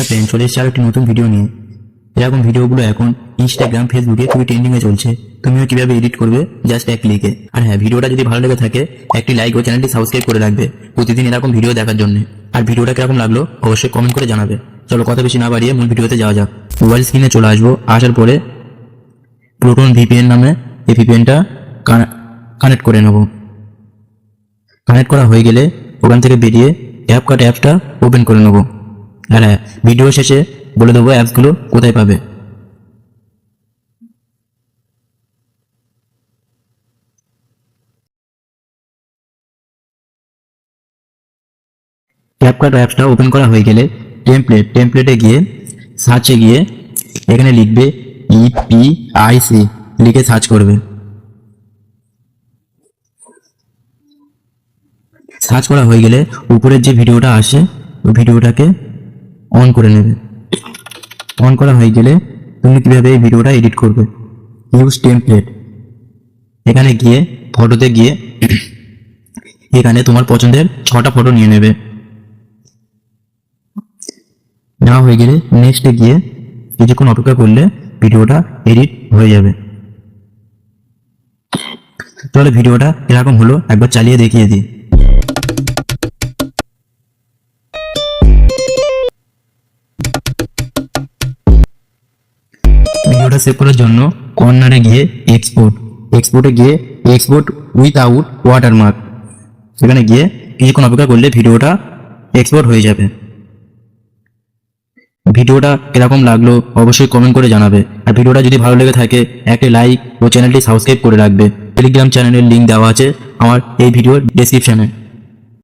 Friend চলে এসেছে আর একটি নতুন ভিডিও নিয়ে। এরকম ভিডিওগুলো এখন ইনস্টাগ্রাম ফেসবুকে খুবই ট্রেন্ডিংয়ে চলছে। তুমিও কিভাবে এডিট করবে জাস্ট এক ক্লিকে। আর হ্যাঁ, ভিডিওটা যদি ভালো লেগে থাকে একটি লাইক ও চ্যানেলটি সাবস্ক্রাইব করে রাখবে প্রতিদিন এরকম ভিডিও দেখার জন্য। আর ভিডিওটা কিরকম লাগলো অবশ্যই কমেন্ট করে জানাবে। চলো কথা বেশি না বাড়িয়ে মূল ভিডিওতে যাওয়া যাক। মোবাইল স্ক্রিনে চলে আসবো, আসার পরে প্রোটন ভিপিএন নামে এই ভিপিএনটা কানেক্ট করে নেব। কানেক্ট করা হয়ে গেলে ওখান থেকে বেরিয়ে অ্যাপকাট অ্যাপসটা ওপেন করে নেব। আর হ্যাঁ, ভিডিও শেষে বলে দেবো অ্যাপসগুলো কোথায় পাবে। ক্যাপকাট অ্যাপসটা ওপেন করা হয়ে গেলে টেমপ্লেটে গিয়ে সার্চে গিয়ে এখানে লিখবে ইপিআইসি লিখে সার্চ করবে। সার্চ করা হয়ে গেলে উপরের যে ভিডিওটা আসে ওই ভিডিওটাকে অন করে নেবে। অন করা হয়ে গেলে তুমি কিভাবে এই ভিডিওটা এডিট করবে, ইউজ টেমপ্লেট এখানে গিয়ে ফটোতে গিয়ে এখানে তোমার পছন্দের 6টা ফটো নিয়ে নেবে। নেওয়া হয়ে গেলে নেক্সটে গিয়ে কিছুক্ষণ অপেক্ষা করলে ভিডিওটা এডিট হয়ে যাবে। তাহলে ভিডিওটা এরকম হলো, একবার চালিয়ে দেখিয়ে দিই। ভিডিওটা সেভ করার জন্য কর্নারে গিয়ে এক্সপোর্টে গিয়ে এক্সপোর্ট উইথআউট ওয়াটারমার্ক এখানে গিয়ে কিছুক্ষণ অপেক্ষা করলে ভিডিওটা এক্সপোর্ট হয়ে যাবে। ভিডিওটা কিরকম লাগলো অবশ্যই কমেন্ট করে জানাবে। আর ভিডিওটা যদি ভালো লেগে থাকে একটা লাইক ও চ্যানেলটি সাবস্ক্রাইব করে রাখবে। টেলিগ্রাম চ্যানেলের লিঙ্ক দেওয়া আছে আমার এই ভিডিওর ডেসক্রিপশনে।